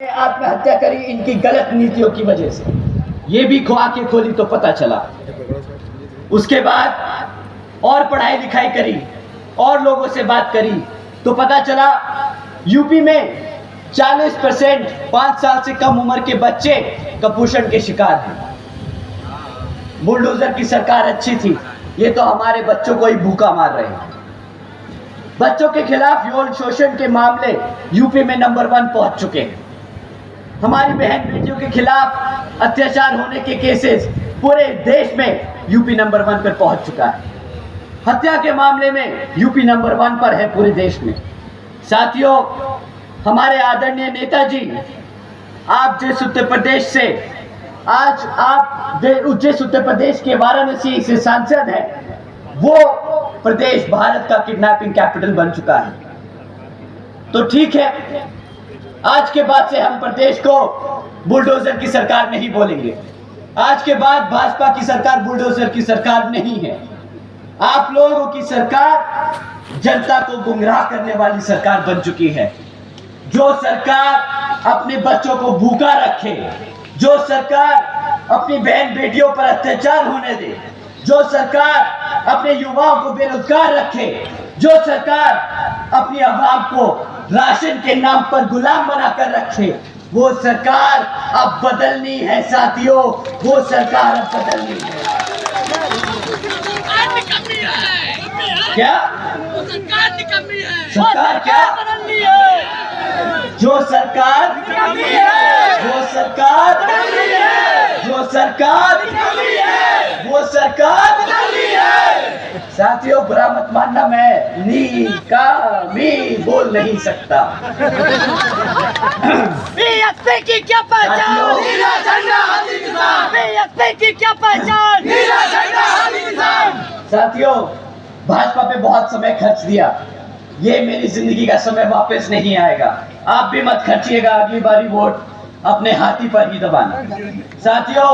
आत्महत्या करी इनकी गलत नीतियों की वजह से। ये भी आंखें खोली तो पता चला। उसके बाद और पढ़ाई लिखाई करी और लोगों से बात करी तो पता चला यूपी में 40% 5 साल से कम उम्र के बच्चे कुपोषण के शिकार हैं। बुलडोजर की सरकार अच्छी थी, ये तो हमारे बच्चों को ही भूखा मार रहे हैं। बच्चों के खिलाफ यौन शोषण के मामले यूपी में नंबर 1 पहुंच चुके हैं। हमारी बहन बेटियों के खिलाफ अत्याचार होने के केसेस पूरे देश में यूपी नंबर 1 पर पहुंच चुका है। हत्या के मामले में यूपी नंबर 1 पर है पूरे देश में। साथियों, हमारे आदरणीय नेताजी, आप जिस उत्तर प्रदेश से आज आप जिस उत्तर प्रदेश के वाराणसी से सांसद हैं, वो प्रदेश भारत का किडनैपिंग कैपिटल बन चुका है। तो ठीक है, आज के बाद से हम प्रदेश को बुलडोजर की सरकार नहीं बोलेंगे। आज के बाद भाजपा की सरकार बुलडोजर की सरकार नहीं है। आप लोगों की सरकार जनता को गुमराह करने वाली सरकार बन चुकी है। जो सरकार अपने बच्चों को भूखा रखे, जो सरकार अपनी बहन बेटियों पर अत्याचार होने दे, जो सरकार अपने युवाओं को बेरोजगार रखे, जो सरकार अपनी आवाम को राशन के नाम पर गुलाम बनाकर रखे, वो सरकार अब बदलनी है साथियों, वो सरकार अब बदलनी है। क्या सरकार क्या बदलनी है? जो सरकार वो सरकार साथियों, बुरा मत मानना, मैं नी बोल नहीं सकता। बीएसपी की क्या पहचान? बीएसपी की क्या पहचान? साथियों, भाजपा पे बहुत समय खर्च दिया, ये मेरी जिंदगी का समय वापस नहीं आएगा। आप भी मत खर्चिएगा, अगली बारी वोट अपने हाथी पर ही दबाना। साथियों,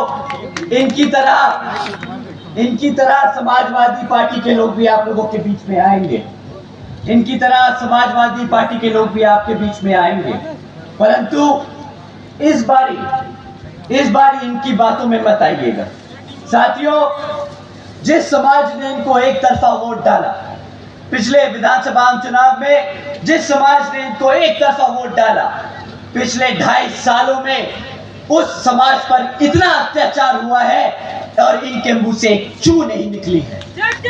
इनकी तरह समाजवादी पार्टी के लोग भी आप लोगों के बीच में आएंगे। इनकी तरह समाजवादी पार्टी के लोग भी आपके बीच में आएंगे, परंतु इस बारी इनकी बातों में मत आइएगा। साथियों, जिस समाज ने इनको एक तरफा वोट डाला, पिछले विधानसभा चुनाव में जिस समाज ने इनको एक तरफा वोट डाला, पिछले 2.5 सालों में उस समाज पर इतना अत्याचार हुआ है और इनके मुंह से एक चू नहीं निकली है।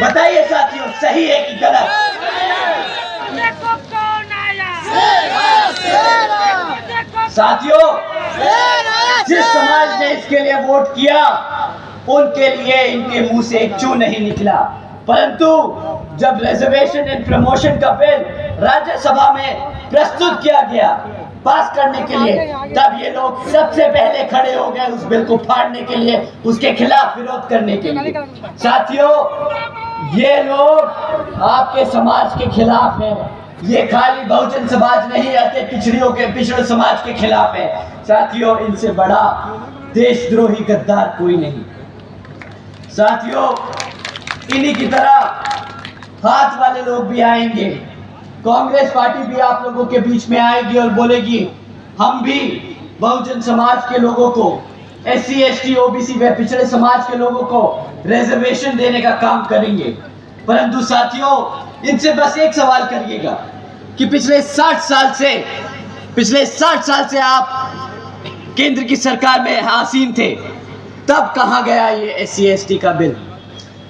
बताइए साथियों, सही है कि गलत? साथियों, जिस समाज ने इसके लिए वोट किया, उनके लिए इनके मुंह से एक चू नहीं निकला, परंतु जब रिजर्वेशन एंड प्रमोशन का बिल राज्यसभा में प्रस्तुत किया गया पास करने के लिए, तब ये लोग सबसे पहले खड़े हो गए उस बिल को फाड़ने के लिए, उसके खिलाफ विरोध करने के लिए। साथियों, ये लोग आपके समाज के खिलाफ हैं। ये खाली बहुजन समाज नहीं, अति पिछड़े समाज के खिलाफ है। साथियों, इनसे बड़ा देशद्रोही गद्दार कोई नहीं। साथियों, इन्हीं की तरह हाथ वाले लोग भी आएंगे। कांग्रेस पार्टी भी आप लोगों के बीच में आएगी और बोलेगी, हम भी बहुजन समाज के लोगों को, SC ST OBC व पिछड़े समाज के लोगों को रिजर्वेशन देने का काम करेंगे। परंतु साथियों, इनसे बस एक सवाल करिएगा कि पिछले 60 साल से आप केंद्र की सरकार में आसीन थे, तब कहां गया ये SC ST का बिल?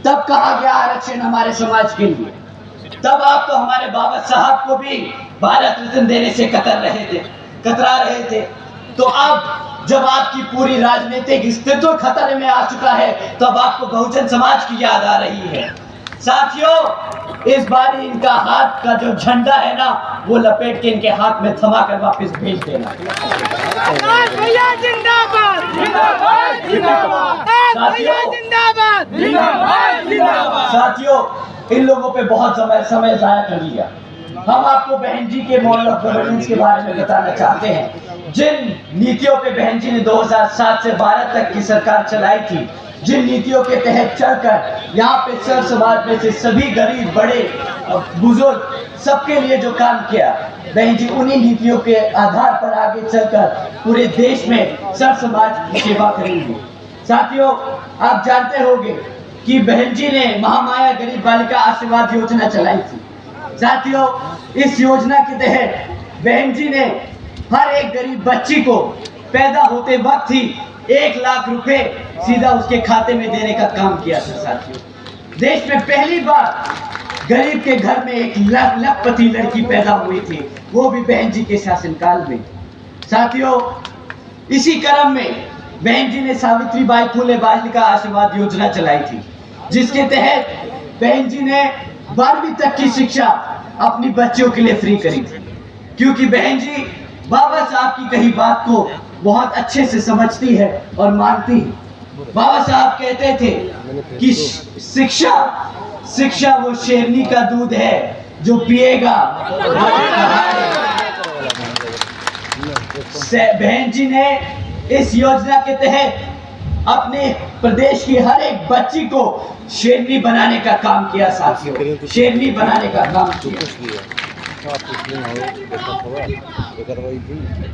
तब कहां गया आरक्षण हमारे समाज के लिए? तब आप तो हमारे बाबा साहब को भी भारत रत्न देने से कतरा रहे थे। तो अब जब आपकी पूरी राजनीतिक अस्तित्व खतरे में आ चुका है, तो अब आपको बहुजन समाज की याद आ रही है। साथियों, इस बार इनका हाथ का जो झंडा है ना, वो लपेट के इनके हाथ में थमा कर वापस भेज देना। साथियों, इन लोगों पे बहुत समय जाया कर लिया। हम आपको बहन जी के मॉडल ऑफ गवर्नेंस के बारे में बताना चाहते हैं। जिन नीतियों पे बहन जी ने 2007 से 12 तक की सरकार चलाई थी, जिन नीतियों के तहत चलकर यहाँ पे सर समाज में से सभी गरीब, बड़े, बुजुर्ग सबके लिए जो काम किया, बहन जी उन्हीं नीतियों के आधार पर आगे चलकर पूरे देश में सब समाज की सेवा करेंगे। साथियों, आप जानते होंगे कि बहन जी ने महामाया गरीब बालिका आशीर्वाद योजना चलाई थी। साथियों, इस योजना के तहत बहन जी ने हर एक गरीब बच्ची को पैदा होते वक्त ही 1 लाख रुपए सीधा उसके खाते में देने का काम किया था। साथियों, देश में पहली बार गरीब के घर में एक लखपति लड़की पैदा हुई थी, वो भी बहन जी के शासनकाल में। साथियों, इसी क्रम में बहन जी ने सावित्रीबाई फुले बालिका आशीर्वाद योजना चलाई थी, जिसके तहत बहन जी ने 12वीं तक की शिक्षा अपनी बच्चियों के लिए फ्री करी थी, क्योंकि बहन जी बाबा साहब की कही बात को बहुत अच्छे से समझती है और मानती है। बाबा साहब कहते थे कि शिक्षा वो शेरनी का दूध है जो पिएगा। बहन जी ने इस योजना के तहत अपने प्रदेश की हर एक बच्ची को शेरनी बनाने का काम किया। साथियों, शेरनी बनाने का काम किया।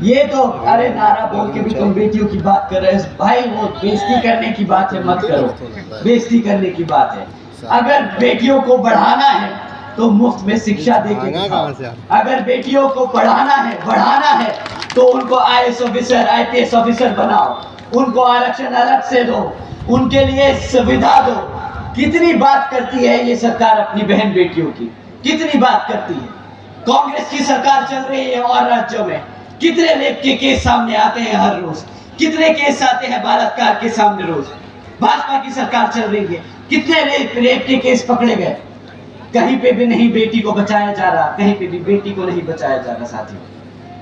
ये तो अरे नारा बोल के भी तुम बेटियों की बात कर रहे हो भाई, वो बेइज्जती करने की बात है, मत करो। बेइज्जती करने की बात है। अगर बेटियों को बढ़ाना है तो मुफ्त में शिक्षा देके दिखाओ। अगर बेटियों को पढ़ाना है, बढ़ाना है तो उनको IAS ऑफिसर, IPS ऑफिसर बनाओ, उनको आरक्षण अलग से दो, उनके लिए सुविधा दो। कितनी बात करती है ये सरकार अपनी बहन बेटियों की, कितनी बात करती है। कांग्रेस की सरकार चल रही है और राज्यों में कितने रेप के केस सामने आते हैं हर रोज, कितने केस आते हैं बलात्कार के सामने रोज। भाजपा की सरकार चल रही है, कितने रेप के केस पकड़े गए। कहीं पे भी नहीं बेटी को बचाया जा रहा, कहीं पे भी बेटी को नहीं बचाया जा रहा। साथियों,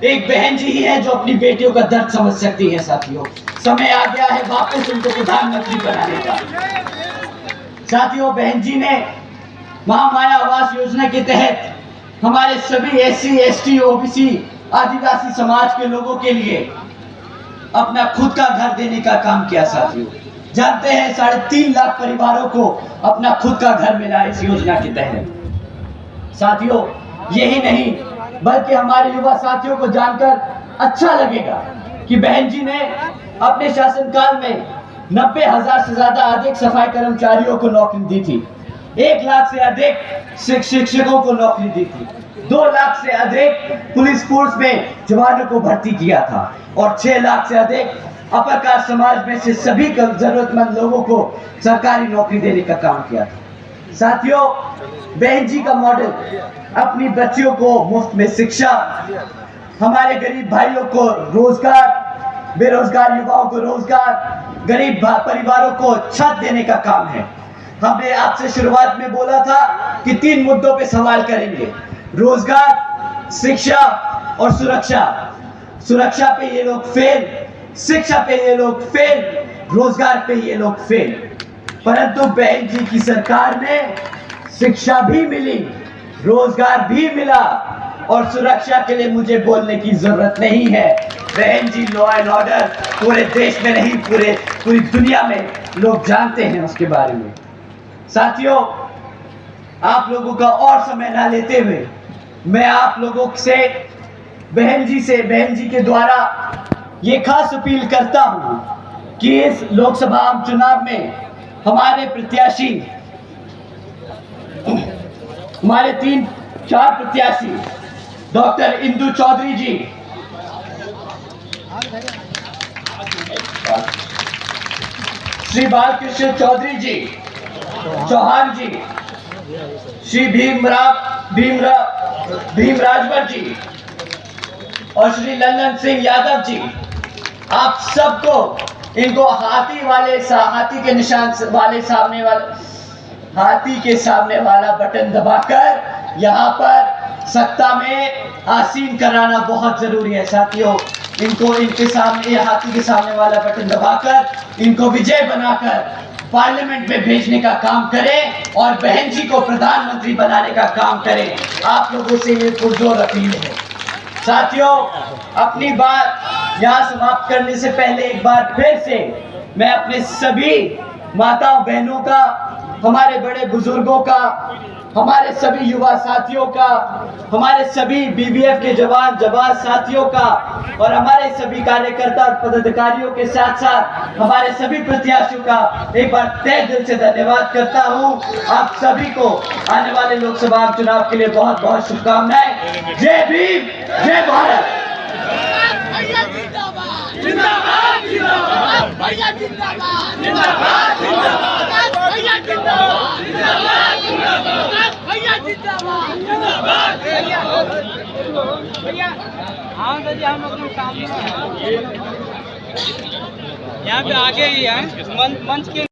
एक बहन जी ही है जो अपनी बेटियों का दर्द समझ सकती है। साथियों, समय आ गया है वापस उनको प्रधानमंत्री बनाने का। साथियों, बहन जी ने महामाया आवास योजना के तहत हमारे सभी SC, ST, OBC आदिवासी समाज के लोगों के लिए अपना खुद का घर देने का काम किया। साथियों, जानते हैं 3.5 लाख परिवारों को अपना खुद का घर मिला इस योजना के तहत। साथियों, यही नहीं बल्कि हमारे युवा साथियों को जानकर अच्छा लगेगा कि बहन जी ने अपने शासनकाल में 90,000 से ज्यादा अधिक सफाई कर्मचारियों को नौकरी दी थी, 1 लाख से अधिक शिक्षकों को नौकरी दी थी, 2 लाख से अधिक पुलिस फोर्स में जवानों को भर्ती किया था और 6 लाख से अधिक अपर कास्ट समाज में से सभी जरूरतमंद लोगों को सरकारी नौकरी देने का काम किया था। साथियों, बहन जी का मॉडल अपनी बच्चियों को मुफ्त में शिक्षा, हमारे गरीब भाइयों को रोजगार, बेरोजगार युवाओं को रोजगार, गरीब परिवारों को छत देने का काम है। हमने आपसे शुरुआत में बोला था कि 3 मुद्दों पे सवाल करेंगे, रोजगार, शिक्षा और सुरक्षा। सुरक्षा पे ये लोग फेल, शिक्षा पे ये लोग फेल, रोजगार पे ये लोग फेल। परंतु बहन जी की सरकार में शिक्षा भी मिली, रोजगार भी मिला और सुरक्षा के लिए मुझे बोलने की जरूरत नहीं है। बहन जी लॉ एंड ऑर्डर पूरे देश में नहीं, पूरी दुनिया में लोग जानते हैं उसके बारे में। साथियों, आप लोगों का और समय ना लेते हुए मैं आप लोगों से बहन जी के द्वारा ये खास अपील करता हूं कि इस लोकसभा चुनाव में हमारे प्रत्याशी, हमारे 3-4 प्रत्याशी, डॉक्टर इंदु चौधरी जी, श्री बालकृष्ण चौधरी जी, चौहान जी, श्री भीमराजवर जी और श्री लल्लन सिंह यादव जी, आप सबको इनको हाथी के निशान वाले हाथी के सामने वाला बटन दबाकर यहाँ पर सत्ता में आसीन कराना बहुत जरूरी है। साथियों, इनको इनके सामने, हाथी के सामने वाला बटन दबाकर इनको विजय बनाकर पार्लियामेंट में भेजने का काम करें और बहन जी को प्रधानमंत्री बनाने का काम करें। आप लोगों से ये पुरजोर अपील है। साथियों, अपनी बात यहाँ समाप्त करने से पहले एक बार फिर से मैं अपने सभी माताओं बहनों का, हमारे बड़े बुजुर्गों का हमारे सभी युवा साथियों का, हमारे सभी बीबीएफ के जवान साथियों का और हमारे सभी कार्यकर्ता और पदाधिकारियों के साथ साथ हमारे सभी प्रत्याशियों का एक बार तहे दिल से धन्यवाद करता हूं। आप सभी को आने वाले लोकसभा चुनाव के लिए बहुत बहुत शुभकामनाएं। जय भीम, जय भारत। भैया जिंदाबाद जिंदाबाद जिंदाबाद भैया जिंदाबाद जिंदाबाद जिंदाबाद भैया जिंदाबाद जिंदाबाद जिंदाबाद भैया जिंदाबाद जिंदाबाद भैया। हाँ दादी हम अपने काम में यहाँ पे आगे ही हैं मंच के